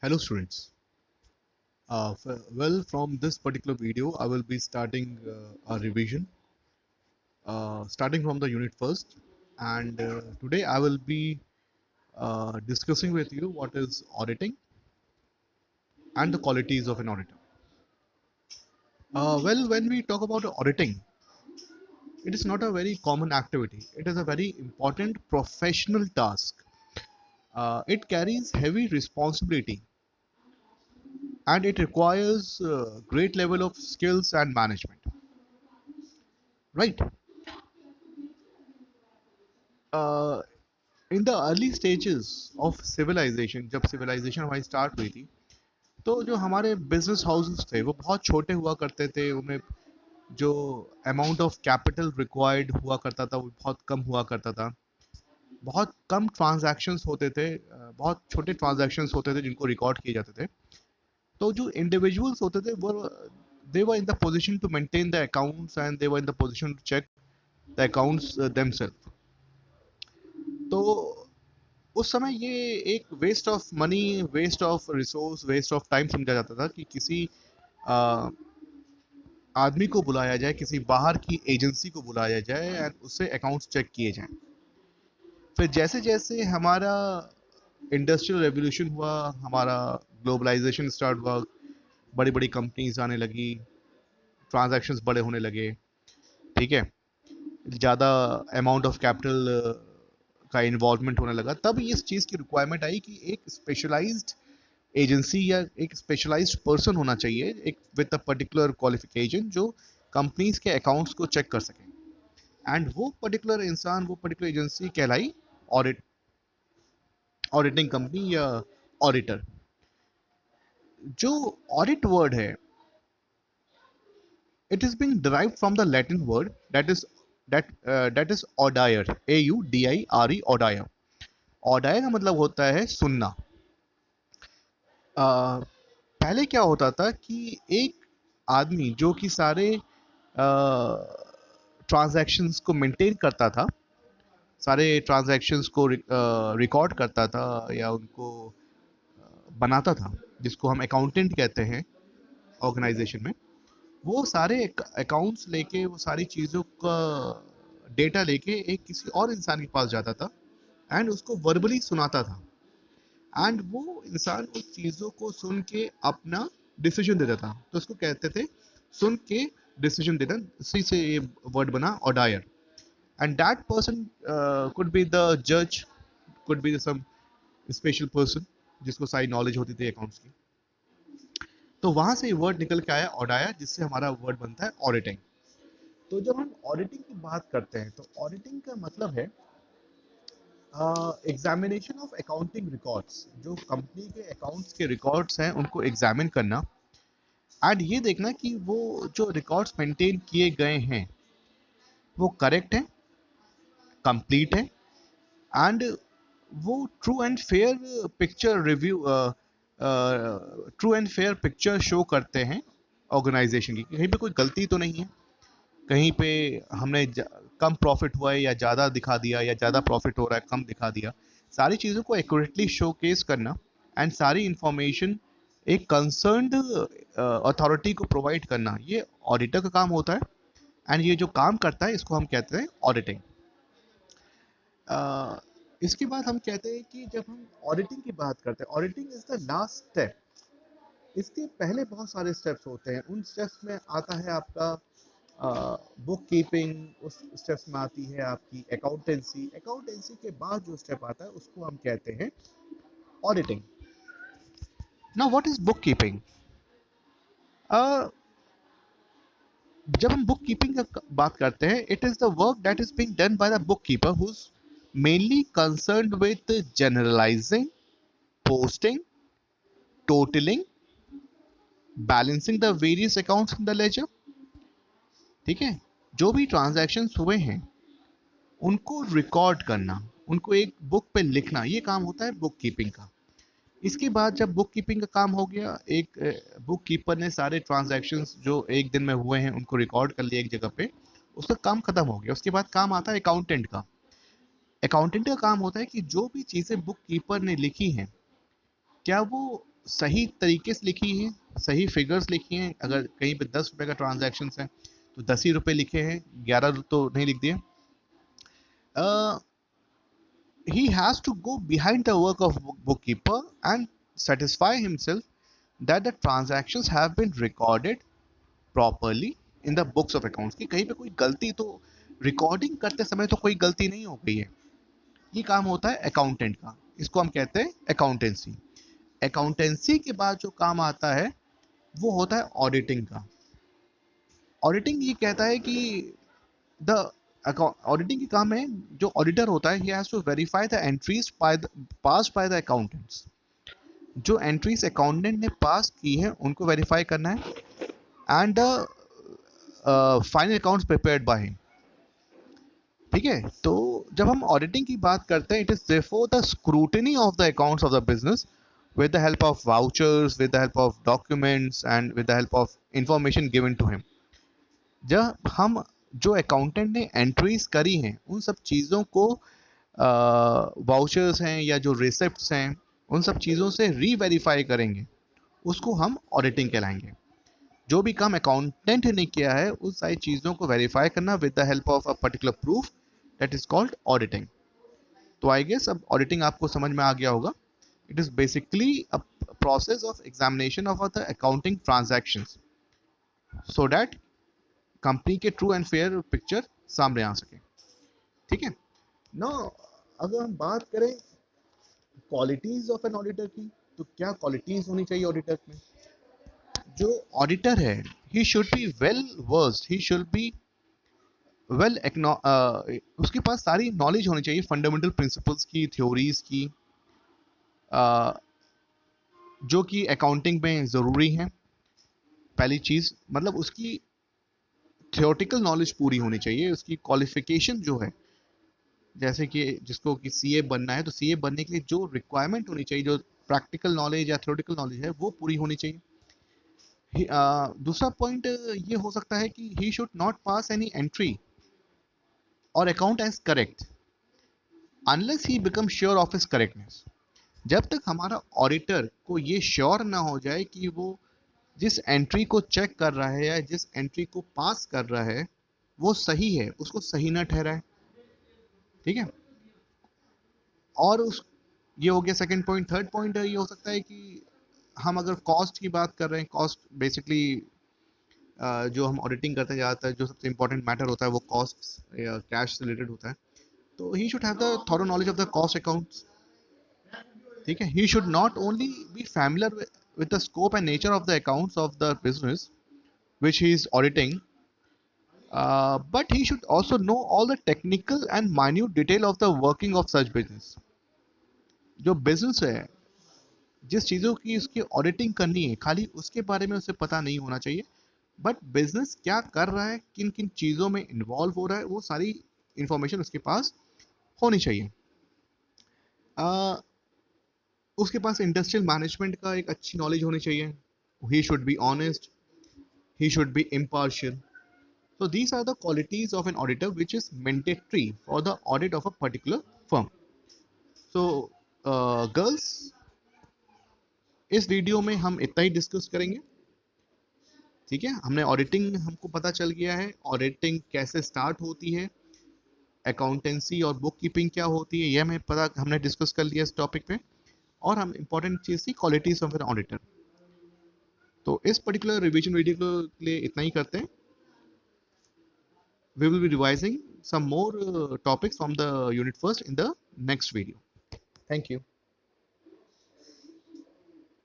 Hello students. From this particular video, I will be starting a revision, starting from the unit first. And today I will be discussing with you what is auditing and the qualities of an auditor. When we talk about auditing, it is not a very common activity. It is a very important professional task. It carries heavy responsibility and it requires great level of skills and management. Right? uh, in the early stages of civilization, जब सिविलाइजेशन हमारी start हुई थी, तो जो हमारे business houses थे वो बहुत छोटे हुआ करते थे। उनमें जो अमाउंट ऑफ कैपिटल रिक्वायर्ड हुआ करता था वो बहुत कम हुआ करता था। बहुत कम ट्रांजैक्शंस होते थे, बहुत छोटे ट्रांजैक्शंस होते थे जिनको रिकॉर्ड किए जाते थे। तो जो इंडिविजुअल्स होते थे वो they were in the position to maintain the accounts and they were in the position to check the accounts themselves. तो उस समय ये एक waste of money, waste of resource, waste of time समझा जाता था कि किसी आ, आदमी को बुलाया जाए, किसी बाहर की एजेंसी को बुलाया जाए एंड उससे अकाउंट्स चेक किए जाएं। फिर जैसे जैसे हमारा इंडस्ट्रियल रेवोल्यूशन हुआ, हमारा ग्लोबलाइजेशन स्टार्ट हुआ, बड़ी बड़ी कंपनीज आने लगी, ट्रांजैक्शंस बड़े होने लगे, ठीक है, ज़्यादा अमाउंट ऑफ कैपिटल का इन्वॉल्वमेंट होने लगा, तब इस चीज़ की रिक्वायरमेंट आई कि एक स्पेशलाइज्ड एजेंसी या एक स्पेशलाइज्ड पर्सन होना चाहिए, एक विद अ पर्टिकुलर क्वालिफिकेशन, जो कंपनीज के अकाउंट्स को चेक कर सके। एंड वो पर्टिकुलर इंसान, वो पर्टिकुलर एजेंसी कहलाई ऑडिट ऑडिटिंग कंपनी या ऑडिटर। जो ऑडिट वर्ड है, it is being derived from the Latin word that is audire, AUDIRE, audire. Audire का मतलब होता है सुनना। पहले क्या होता था कि एक आदमी जो कि सारे ट्रांजैक्शंस को मेंटेन करता था, सारे ट्रांजैक्शंस को रिकॉर्ड करता था या उनको बनाता था, जिसको हम अकाउंटेंट कहते हैं ऑर्गेनाइजेशन में। वो सारे अकाउंट्स लेके, वो सारी चीज़ों का डेटा लेके एक किसी और इंसान के पास जाता था एंड उसको वर्बली सुनाता था। एंड वो इंसान उस चीज़ों को सुन के अपना डिसीजन देता था, तो उसको कहते थे सुन के डिसीजन देना। इसी से ये वर्ड बना audire. And that person could be the जज, could be some special person जिसको सारी नॉलेज होती थी अकाउंट्स की। तो वहां से ये वर्ड निकल के आया ऑडायर, जिससे हमारा वर्ड बनता है ऑडिटिंग। तो जब हम ऑडिटिंग की बात करते हैं तो ऑडिटिंग का मतलब है एग्जामिनेशन ऑफ अकाउंटिंग रिकॉर्ड्स। जो कंपनी के अकाउंट्स के रिकॉर्ड्स हैं उनको एग्जामिन करना एंड ये देखना कि वो जो रिकॉर्ड्स मेंटेन किए गए हैं वो करेक्ट है, कंप्लीट है एंड वो true and fair picture show करते हैं ऑर्गेनाइजेशन की। कहीं पे कोई गलती तो नहीं है, कहीं पे हमने कम प्रॉफिट हुआ है या ज़्यादा दिखा दिया, या ज़्यादा प्रॉफिट हो रहा है कम दिखा दिया। सारी चीज़ों को एक्यूरेटली शोकेस करना एंड सारी इंफॉर्मेशन एक कंसर्न्ड अथॉरिटी को प्रोवाइड करना, ये ऑडिटर का काम होता है। एंड ये जो काम करता है इसको हम कहते हैं ऑडिटिंग। इसके बाद हम कहते हैं कि जब हम ऑडिटिंग की बात करते हैं, auditing is the last step. इसके पहले बहुत सारे स्टेप्स होते हैं। उन स्टेप्स में आता है आपका बुक कीपिंग, उस स्टेप्स में आती है आपकी अकाउंटेंसी। अकाउंटेंसी के बाद जो स्टेप आता है उसको हम कहते हैं auditing. Now what is book keeping? जब हम बुक कीपिंग का बात करते हैं, it is the work that is being done by the book keeper who is mainly concerned with journalising, posting, totaling, balancing the various accounts in the ledger। ठीक है, जो भी ट्रांजैक्शंस हुए हैं उनको रिकॉर्ड करना, उनको एक बुक पे लिखना, ये काम होता है बुक कीपिंग का। इसके बाद जब बुक कीपिंग का काम हो गया, एक बुक कीपर ने सारे ट्रांजैक्शंस जो एक दिन में हुए हैं उनको रिकॉर्ड कर लिया एक जगह पे, उसका काम खत्म हो गया। उसके बाद काम आता है अकाउंटेंट का। अकाउंटेंट का काम होता है कि जो भी चीज़ें बुक कीपर ने लिखी हैं, क्या वो सही तरीके से लिखी हैं, सही फिगर्स लिखी हैं। अगर कहीं पे 10 रुपए का ट्रांजैक्शन है तो 10 ही रुपए लिखे हैं, 11 तो नहीं लिख दिए। He has to go behind the work of bookkeeper and satisfy himself that the transactions have been recorded properly in the books of accounts, कि कहीं पे कोई गलती तो रिकॉर्डिंग करते समय तो कोई गलती नहीं हो गई है। ये काम होता है अकाउंटेंट का, इसको हम कहते हैं अकाउंटेंसी। अकाउंटेंसी के बाद जो काम आता है वो होता है ऑडिटिंग का। ऑडिटिंग ये कहता है कि द ऑडिटिंग की काम है, जो ऑडिटर होता है, he has to verify the entries pass by the accountants. जो एंट्रीज अकाउंटेंट ने पास की है उनको वेरीफाई करना है, and the final accounts prepared by him. ठीक है, तो जब हम ऑडिटिंग की बात करते हैं, it is therefore the scrutiny of the accounts of the business with the help of vouchers, with the help of documents, and with the help of information given to him। जब हम जो accountant ने entries करी हैं उन सब चीज़ों को, वाउचर्स हैं या जो रिसिप्ट्स हैं, उन सब चीज़ों से री-वेरीफाई करेंगे, उसको हम ऑडिटिंग कहलाएंगे। जो भी काम अकाउंटेंट ने किया है उस सारी चीज़ों को वेरीफाई करना with the help of a particular proof, that is called auditing. तो आई गेस अब ऑडिटिंग आपको समझ में आ गया होगा। It is basically a process of examination of the accounting transactions so that company के ट्रू एंड फेयर पिक्चर सामने आ सके। ठीक है ना। अगर हम बात करें क्वालिटीज ऑफ एन ऑडिटर की, तो क्या क्वालिटीज होनी चाहिए ऑडिटर में? जो ऑडिटर है, he should be well versed, he should be well, उसके पास सारी नॉलेज होनी चाहिए फंडामेंटल प्रिंसिपल्स की, थ्योरीज की, जो कि अकाउंटिंग में ज़रूरी है। पहली चीज़ मतलब उसकी थियोरेटिकल नॉलेज पूरी होनी चाहिए। उसकी क्वालिफिकेशन जो है, जैसे कि जिसको कि सीए बनना है, तो सीए बनने के लिए जो रिक्वायरमेंट होनी चाहिए, जो प्रैक्टिकल नॉलेज या थियोरेटिकल नॉलेज है, वो पूरी होनी चाहिए। दूसरा पॉइंट ये हो सकता है कि he should not pass any entry or account as correct unless he become sure of his correctness. जब तक हमारा ऑडिटर को ये श्योर ना हो जाए कि वो जिस एंट्री को चेक कर रहा है या जिस एंट्री को पास कर रहा है वो सही है, उसको सही ना ठहराए। ठीक है, और उस ये हो गया सेकंड पॉइंट। थर्ड पॉइंट ये हो सकता है कि हम अगर कॉस्ट की बात कर रहे हैं, कॉस्ट बेसिकली जो हम ऑडिटिंग करते हैं ज़्यादातर जो सबसे इंपॉर्टेंट मैटर होता है वो कॉस्ट या कैश से रिलेटेड होता है। तो he should have the thorough knowledge of the cost accounts. ठीक है, ही should not only B familiar with the scope and nature of the accounts of the business which he is auditing, but he should also know all the technical and minute detail of the working of such business। जो business है, जिस चीज़ों की उसकी auditing करनी है, खाली उसके बारे में उसे पता नहीं होना चाहिए, बट बिजनेस क्या कर रहा है, किन किन चीज़ों में इन्वॉल्व हो रहा है, वो सारी इंफॉर्मेशन उसके पास होनी चाहिए। उसके पास इंडस्ट्रियल मैनेजमेंट का एक अच्छी नॉलेज होनी चाहिए। He should be honest, he should be impartial। So these are the qualities of an auditor which is mandatory for the audit of a particular firm। So girls, इस video में हम इतना ही discuss करेंगे। ठीक है, हमने ऑडिटिंग, हमको पता चल गया है ऑडिटिंग कैसे स्टार्ट होती है, अकाउंटेंसी और बुक कीपिंग क्या होती है, ये हमें पता, हमने डिस्कस कर लिया इस टॉपिक पे। और हम इंपॉर्टेंट चीज़ थी क्वालिटीज ऑफ एन ऑडिटर। तो इस पर्टिकुलर रिवीजन वीडियो के लिए इतना ही करते हैं। We will be revising some more topics from the unit first in the next video। Thank you।